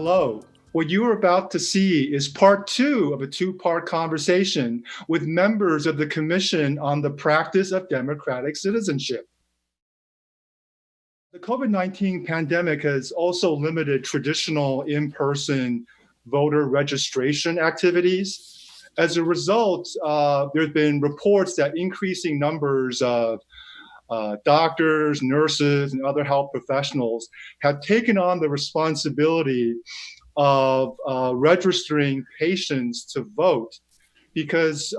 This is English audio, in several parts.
Hello. What you are about to see is part two of a two-part conversation with members of the Commission on the Practice of Democratic Citizenship. The COVID-19 pandemic has also limited traditional in-person voter registration activities. As a result, there have been reports that increasing numbers of doctors, nurses, and other health professionals have taken on the responsibility of registering patients to vote because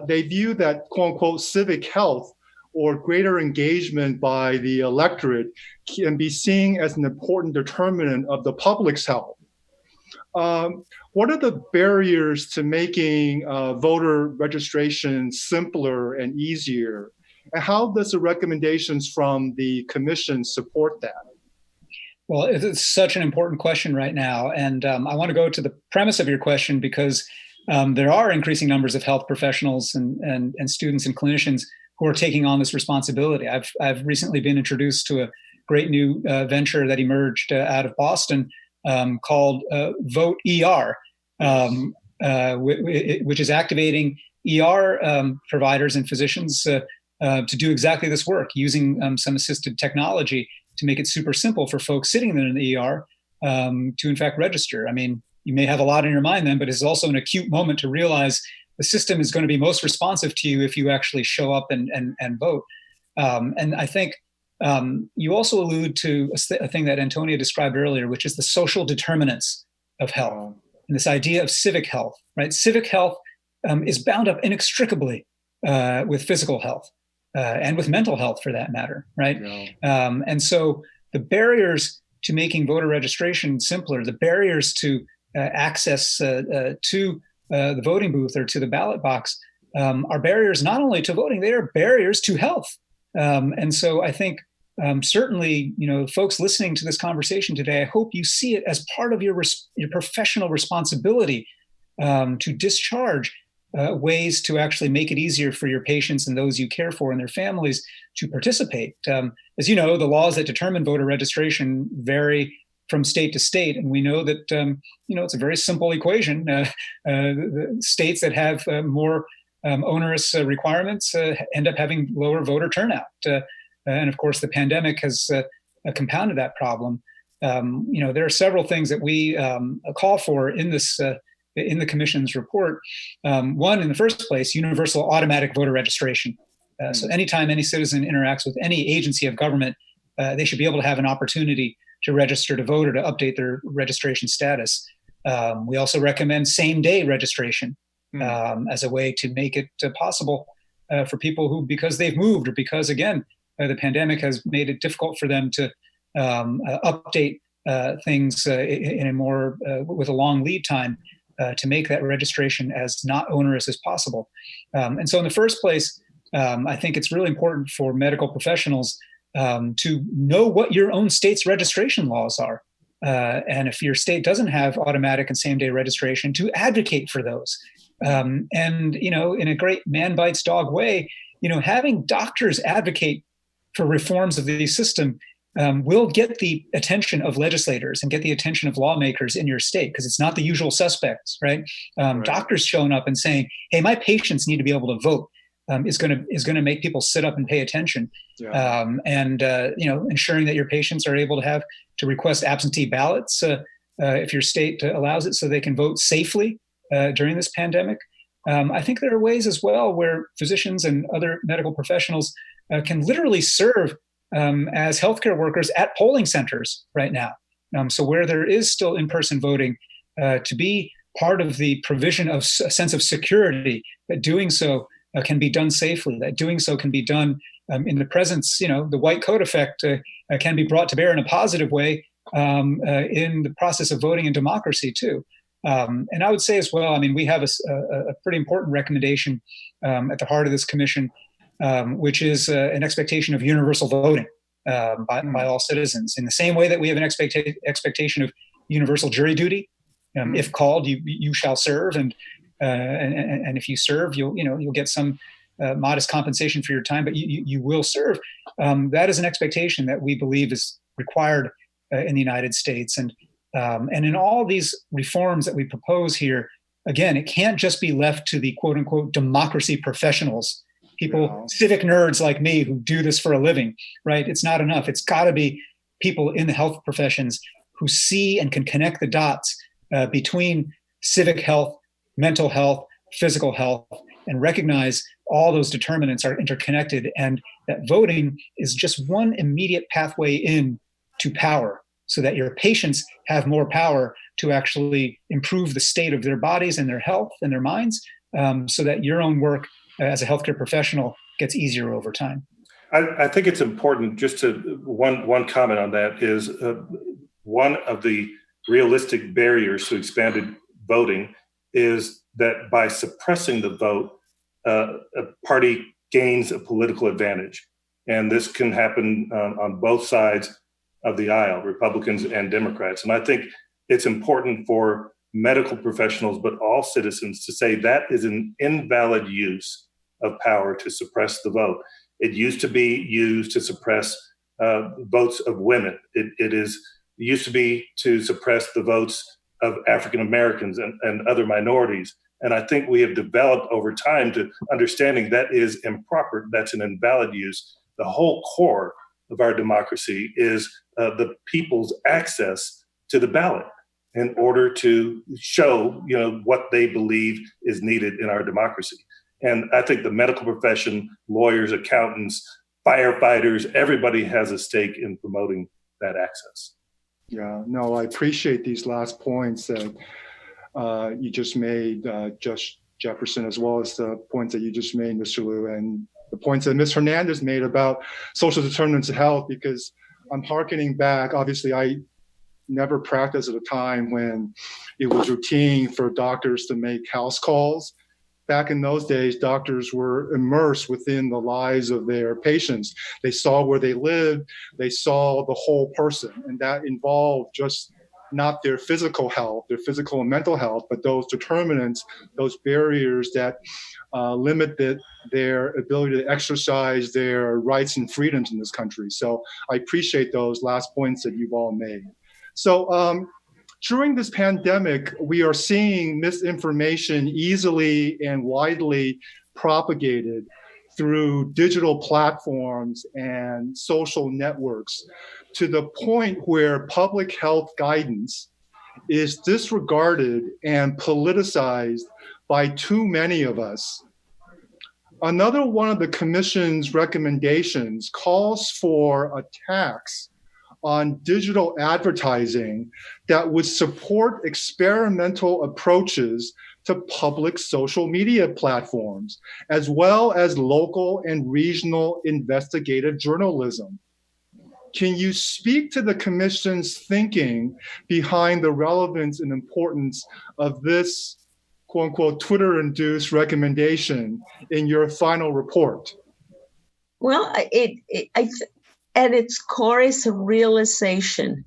they view that quote unquote civic health or greater engagement by the electorate can be seen as an important determinant of the public's health. What are the barriers to making voter registration simpler and easier? And how does the recommendations from the commission support that? Well, it's such an important question right now. And I want to go to the premise of your question because there are increasing numbers of health professionals and students and clinicians who are taking on this responsibility. I've recently been introduced to a great new venture that emerged out of Boston called Vote ER, which is activating ER providers and physicians to do exactly this work using some assisted technology to make it super simple for folks sitting in the ER to in fact register. I mean, you may have a lot in your mind then, but it's also an acute moment to realize the system is going to be most responsive to you if you actually show up and vote. And I think you also allude to a thing that Antonia described earlier, which is the social determinants of health and this idea of civic health, right? Civic health is bound up inextricably with physical health. And with mental health, for that matter, right? Yeah. And so the barriers to making voter registration simpler, the barriers to access to the voting booth or to the ballot box are barriers not only to voting, they are barriers to health. And so I think certainly, folks listening to this conversation today, I hope you see it as part of your professional responsibility to discharge ways to actually make it easier for your patients and those you care for and their families to participate. As you know, the laws that determine voter registration vary from state to state. And we know that, it's a very simple equation. The states that have more onerous requirements end up having lower voter turnout. And of course, the pandemic has compounded that problem. There are several things that we call for in this in the commission's report. One, in the first place, universal automatic voter registration. So anytime any citizen interacts with any agency of government, they should be able to have an opportunity to register to vote or to update their registration status. We also recommend same-day registration as a way to make it possible for people who, because they've moved or because, again, the pandemic has made it difficult for them to update things in a more with a long lead time, to make that registration as not onerous as possible. And so in the first place, I think it's really important for medical professionals to know what your own state's registration laws are. And if your state doesn't have automatic and same-day registration, to advocate for those. And, in a great man bites dog way, having doctors advocate for reforms of the system will get the attention of legislators and get the attention of lawmakers in your state, because it's not the usual suspects, right? Right. Doctors showing up and saying, "Hey, my patients need to be able to vote," is going to make people sit up and pay attention. Yeah. Ensuring that your patients are able to request absentee ballots if your state allows it, so they can vote safely during this pandemic. I think there are ways as well where physicians and other medical professionals can literally serve as healthcare workers at polling centers right now. So where there is still in-person voting, to be part of the provision of a sense of security, that doing so can be done safely, that doing so can be done in the presence, the white coat effect can be brought to bear in a positive way in the process of voting and democracy too. And I would say as well, we have a pretty important recommendation at the heart of this commission, which is an expectation of universal voting by all citizens. In the same way that we have an expectation of universal jury duty, if called, you shall serve, and if you serve, you'll get some modest compensation for your time, but you will serve. That is an expectation that we believe is required in the United States, and And in all these reforms that we propose here, again, it can't just be left to the quote unquote democracy professionals, people, civic nerds like me who do this for a living, right? It's not enough. It's got to be people in the health professions who see and can connect the dots between civic health, mental health, physical health, and recognize all those determinants are interconnected, and that voting is just one immediate pathway in to power, so that your patients have more power to actually improve the state of their bodies and their health and their minds, so that your own work as a healthcare professional gets easier over time. I think it's important, just to one comment on that is one of the realistic barriers to expanded voting is that by suppressing the vote, a party gains a political advantage. And this can happen on both sides of the aisle, Republicans and Democrats. And I think it's important for medical professionals, but all citizens, to say that is an invalid use of power to suppress the vote. It used to be used to suppress votes of women. It used to be to suppress the votes of African Americans and other minorities. And I think we have developed over time to understanding that is improper. That's an invalid use. The whole core of our democracy is the people's access to the ballot in order to show, what they believe is needed in our democracy. And I think the medical profession, lawyers, accountants, firefighters, everybody has a stake in promoting that access. Yeah, no, I appreciate these last points that you just made, Judge Jefferson, as well as the points that you just made, Mr. Liu, and the points that Ms. Hernandez made about social determinants of health, because I'm hearkening back. Obviously, I never practiced at a time when it was routine for doctors to make house calls. Back in those days, doctors were immersed within the lives of their patients. They saw where they lived, they saw the whole person, and that involved just not their physical health, their physical and mental health, but those determinants, those barriers that limit their ability to exercise their rights and freedoms in this country. So I appreciate those last points that you've all made. So during this pandemic, we are seeing misinformation easily and widely propagated through digital platforms and social networks, to the point where public health guidance is disregarded and politicized by too many of us. Another one of the Commission's recommendations calls for a tax on digital advertising that would support experimental approaches to public social media platforms, as well as local and regional investigative journalism. Can you speak to the Commission's thinking behind the relevance and importance of this, quote unquote, Twitter-induced recommendation in your final report? Well, at its core is a realization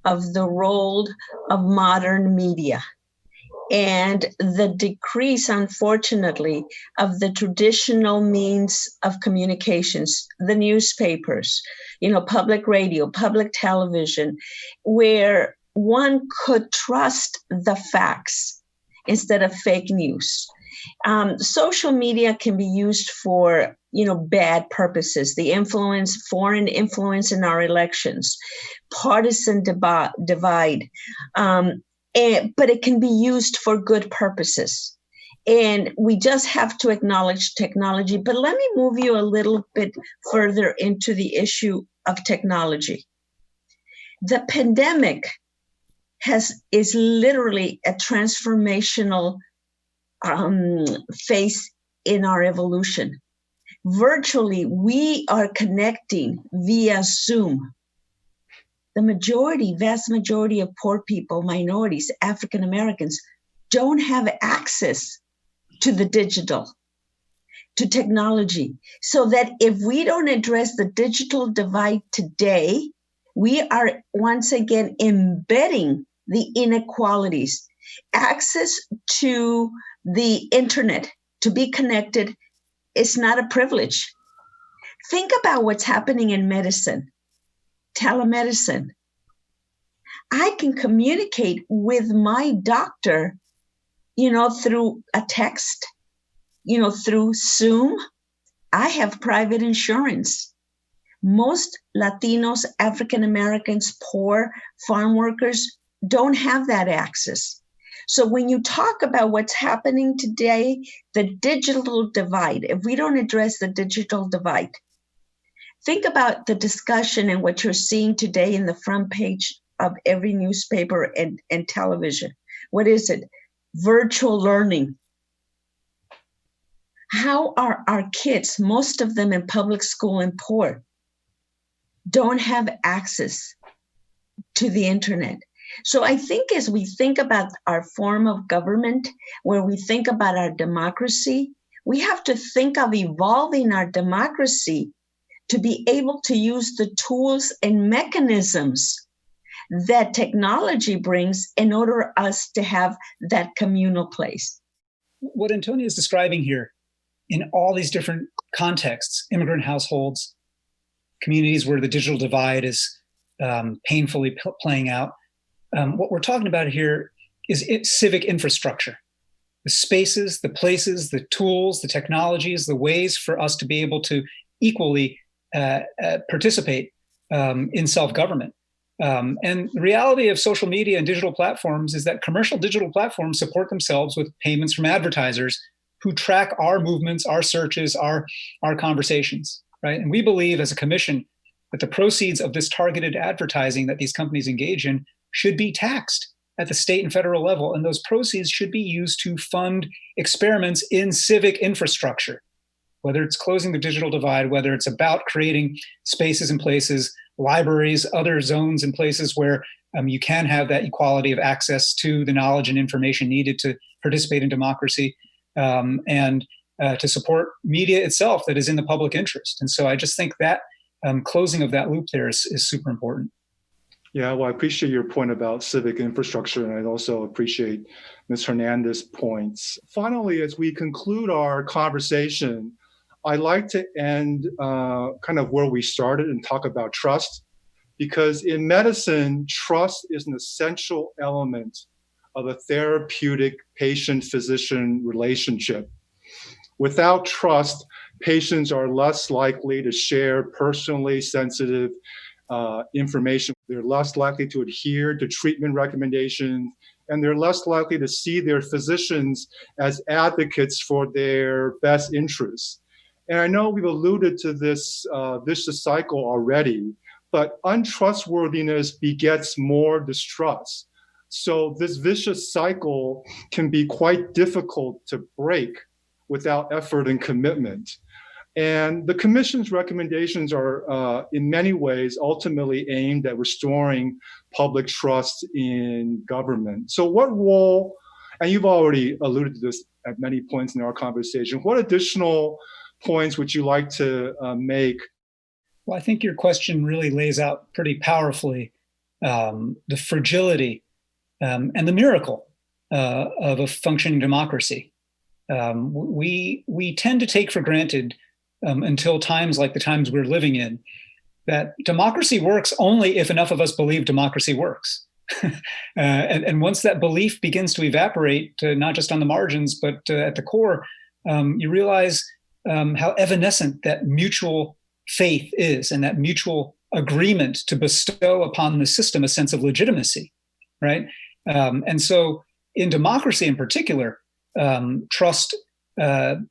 of the role of modern media and the decrease, unfortunately, of the traditional means of communications, the newspapers, public radio, public television, where one could trust the facts instead of fake news. Social media can be used for, bad purposes, the foreign influence in our elections, partisan divide, but it can be used for good purposes. And we just have to acknowledge technology. But let me move you a little bit further into the issue of technology. The pandemic is literally a transformational phase in our evolution. Virtually, we are connecting via Zoom. The vast majority of poor people, minorities, African Americans, don't have access to the digital, to technology. So that if we don't address the digital divide today, we are once again embedding the inequalities. Access to the internet, to be connected, is not a privilege. Think about what's happening in medicine, telemedicine. I can communicate with my doctor, through a text, through Zoom. I have private insurance. Most Latinos, African Americans, poor farm workers don't have that access. So when you talk about what's happening today, the digital divide, if we don't address the digital divide, think about the discussion and what you're seeing today in the front page of every newspaper and television. What is it? Virtual learning. How are our kids, most of them in public school and poor, don't have access to the internet? So I think as we think about our form of government, where we think about our democracy, we have to think of evolving our democracy to be able to use the tools and mechanisms that technology brings in order for us to have that communal place. What Antonia is describing here in all these different contexts, immigrant households, communities where the digital divide is painfully playing out, what we're talking about here is civic infrastructure, the spaces, the places, the tools, the technologies, the ways for us to be able to equally participate in self-government. And the reality of social media and digital platforms is that commercial digital platforms support themselves with payments from advertisers who track our movements, our searches, our conversations, right? And we believe as a commission that the proceeds of this targeted advertising that these companies engage in should be taxed at the state and federal level. And those proceeds should be used to fund experiments in civic infrastructure, whether it's closing the digital divide, whether it's about creating spaces and places, libraries, other zones and places where you can have that equality of access to the knowledge and information needed to participate in democracy, and to support media itself that is in the public interest. And so I just think that closing of that loop there is super important. Yeah, well, I appreciate your point about civic infrastructure, and I also appreciate Ms. Hernandez's points. Finally, as we conclude our conversation, I like to end kind of where we started and talk about trust, because in medicine, trust is an essential element of a therapeutic patient-physician relationship. Without trust, patients are less likely to share personally sensitive information. They're less likely to adhere to treatment recommendations, and they're less likely to see their physicians as advocates for their best interests. And I know we've alluded to this vicious cycle already, but untrustworthiness begets more distrust. So this vicious cycle can be quite difficult to break without effort and commitment. And the Commission's recommendations are, in many ways, ultimately aimed at restoring public trust in government. So what role, and you've already alluded to this at many points in our conversation, what additional points would you like to make? Well, I think your question really lays out pretty powerfully the fragility and the miracle of a functioning democracy. We tend to take for granted until times like the times we're living in, that democracy works only if enough of us believe democracy works. And once that belief begins to evaporate, not just on the margins, but at the core, you realize how evanescent that mutual faith is and that mutual agreement to bestow upon the system a sense of legitimacy, right? And so in democracy in particular, trust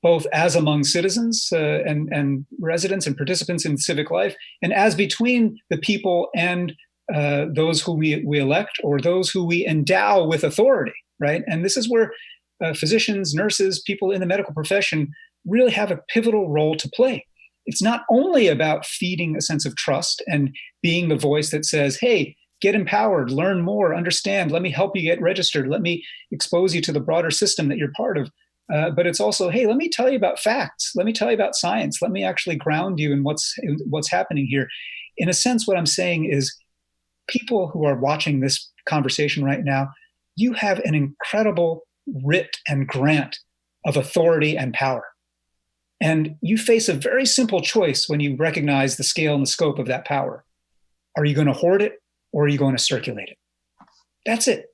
both as among citizens and residents and participants in civic life, and as between the people and those who we elect or those who we endow with authority, right? And this is where physicians, nurses, people in the medical profession really have a pivotal role to play. It's not only about feeding a sense of trust and being the voice that says, hey, get empowered, learn more, understand, let me help you get registered, let me expose you to the broader system that you're part of. But it's also, hey, let me tell you about facts. Let me tell you about science. Let me actually ground you in what's happening here. In a sense, what I'm saying is people who are watching this conversation right now, you have an incredible writ and grant of authority and power. And you face a very simple choice when you recognize the scale and the scope of that power. Are you going to hoard it or are you going to circulate it? That's it.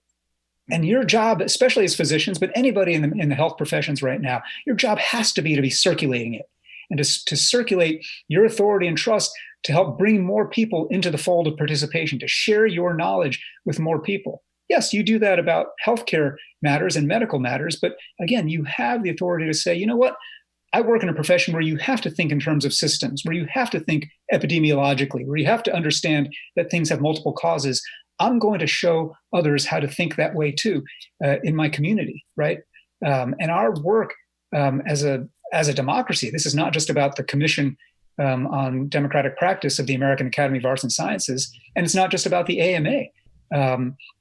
And your job, especially as physicians, but anybody in the health professions right now, your job has to be circulating it and to circulate your authority and trust to help bring more people into the fold of participation, to share your knowledge with more people. Yes, you do that about healthcare matters and medical matters, but again, you have the authority to say, you know what? I work in a profession where you have to think in terms of systems, where you have to think epidemiologically, where you have to understand that things have multiple causes. I'm going to show others how to think that way too in my community, right? And our work as a democracy, this is not just about the Commission on Democratic Practice of the American Academy of Arts and Sciences, and it's not just about the AMA.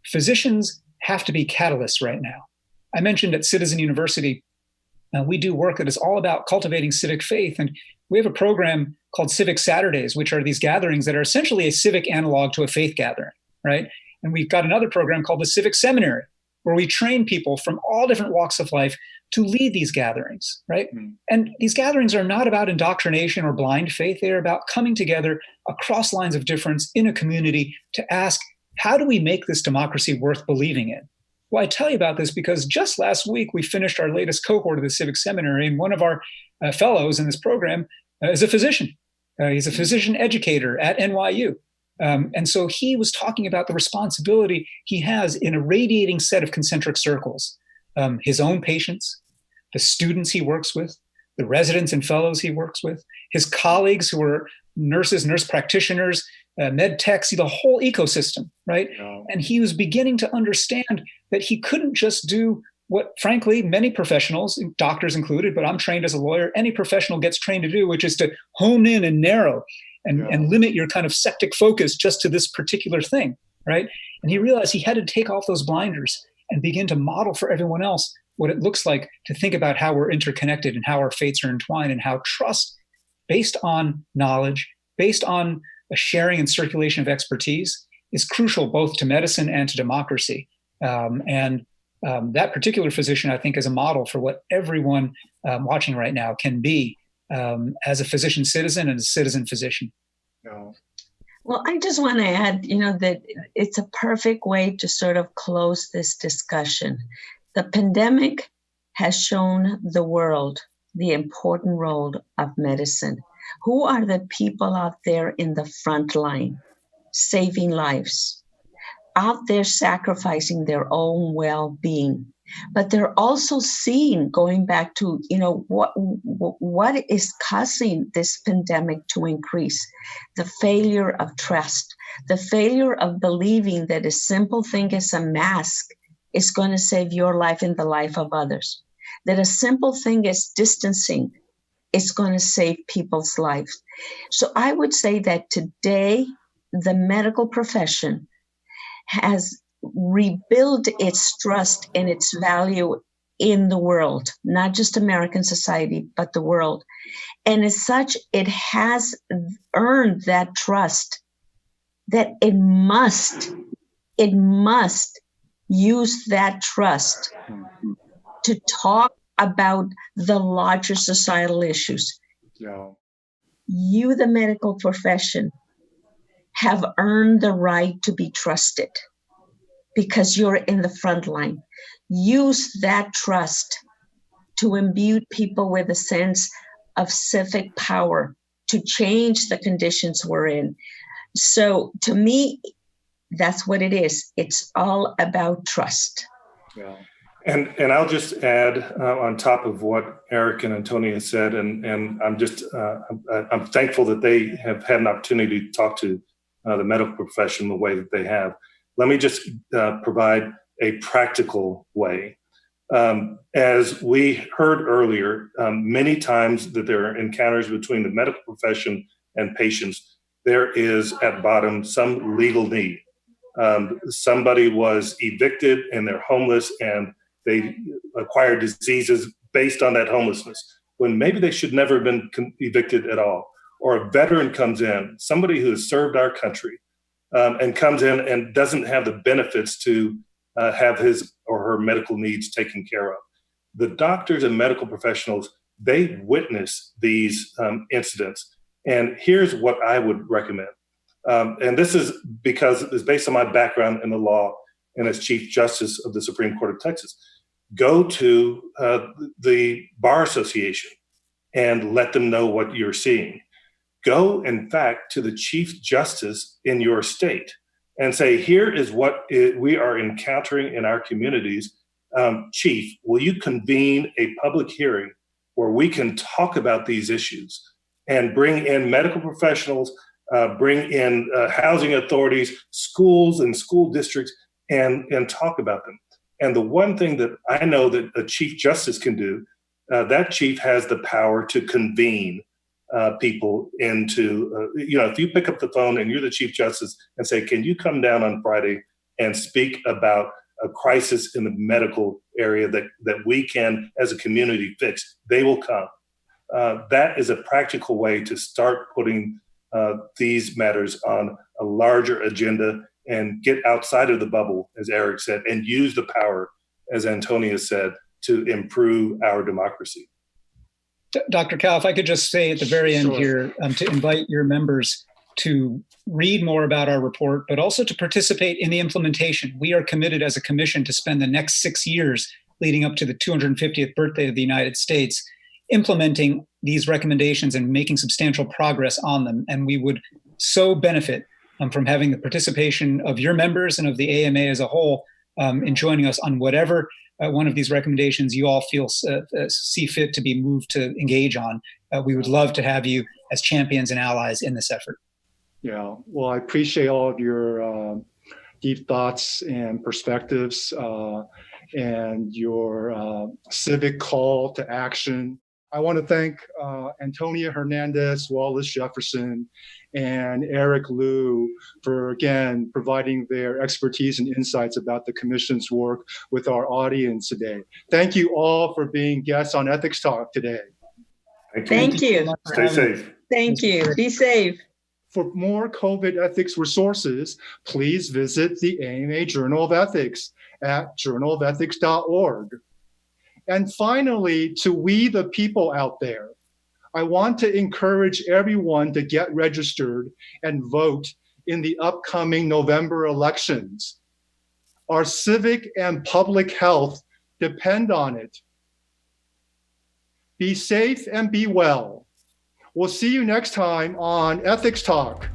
Physicians have to be catalysts right now. I mentioned at Citizen University, we do work that is all about cultivating civic faith, and we have a program called Civic Saturdays, which are these gatherings that are essentially a civic analog to a faith gathering. Right? And we've got another program called the Civic Seminary, where we train people from all different walks of life to lead these gatherings, right? And these gatherings are not about indoctrination or blind faith. They are about coming together across lines of difference in a community to ask, how do we make this democracy worth believing in? Well, I tell you about this because just last week, we finished our latest cohort of the Civic Seminary, and one of our fellows in this program is a physician. He's a physician educator at NYU. And so he was talking about the responsibility he has in a radiating set of concentric circles, his own patients, the students he works with, the residents and fellows he works with, his colleagues who are nurses, nurse practitioners, med techs, the whole ecosystem, right? Yeah. And he was beginning to understand that he couldn't just do what, frankly, many professionals, doctors included, but I'm trained as a lawyer, any professional gets trained to do, which is to hone in and narrow and limit your kind of septic focus just to this particular thing, right? And he realized he had to take off those blinders and begin to model for everyone else what it looks like to think about how we're interconnected and how our fates are entwined, and how trust based on knowledge, based on a sharing and circulation of expertise, is crucial both to medicine and to democracy. That particular physician, I think, is a model for what everyone watching right now can be as a physician citizen and a citizen physician. Well, I just want to add, that it's a perfect way to sort of close this discussion. The pandemic has shown the world the important role of medicine. Who are the people out there in the front line, saving lives, out there sacrificing their own well-being? But they're also seeing, going back to, what is causing this pandemic to increase? The failure of trust, the failure of believing that a simple thing as a mask is going to save your life and the life of others, that a simple thing as distancing is going to save people's lives. So I would say that today, the medical profession has rebuild its trust and its value in the world, not just American society, but the world. And as such, it has earned that trust that it must use that trust to talk about the larger societal issues. Yeah. You, the medical profession, have earned the right to be trusted, because you're in the front line. Use that trust to imbue people with a sense of civic power to change the conditions we're in. So to me, that's what it is. It's all about trust. Yeah. And I'll just add on top of what Eric and Antonia said, and I'm just I'm thankful that they have had an opportunity to talk to the medical profession the way that they have. Let me just provide a practical way. As we heard earlier, many times that there are encounters between the medical profession and patients, there is at bottom some legal need. Somebody was evicted and they're homeless and they acquired diseases based on that homelessness, when maybe they should never have been evicted at all. Or a veteran comes in, somebody who has served our country, and comes in and doesn't have the benefits to have his or her medical needs taken care of. The doctors and medical professionals, they witness these incidents. And here's what I would recommend. And this is because it's based on my background in the law. and as Chief Justice of the Supreme Court of Texas, go to the Bar Association and let them know what you're seeing. Go, in fact, to the Chief Justice in your state and say, here is what we are encountering in our communities. Chief, will you convene a public hearing where we can talk about these issues and bring in medical professionals, bring in housing authorities, schools and school districts, and talk about them? And the one thing that I know that a Chief Justice can do, that chief has the power to convene people into, if you pick up the phone and you're the Chief Justice and say, can you come down on Friday and speak about a crisis in the medical area that we can, as a community, fix? They will come. That is a practical way to start putting these matters on a larger agenda and get outside of the bubble, as Eric said, and use the power, as Antonia said, to improve our democracy. Dr. Cal, if I could just say at the very end here, to invite your members to read more about our report, but also to participate in the implementation. We are committed as a commission to spend the next 6 years leading up to the 250th birthday of the United States implementing these recommendations and making substantial progress on them. And we would so benefit from having the participation of your members and of the AMA as a whole in joining us on whatever one of these recommendations you all feel see fit to be moved to engage on. We would love to have you as champions and allies in this effort. Yeah, well, I appreciate all of your deep thoughts and perspectives and your civic call to action. I want to thank Antonia Hernandez, Wallace Jefferson, and Eric Liu for, again, providing their expertise and insights about the Commission's work with our audience today. Thank you all for being guests on Ethics Talk today. Thank you. Stay safe. Thank you. Be safe. For more COVID ethics resources, please visit the AMA Journal of Ethics at journalofethics.org. And finally, to we the people out there, I want to encourage everyone to get registered and vote in the upcoming November elections. Our civic and public health depend on it. Be safe and be well. We'll see you next time on Ethics Talk.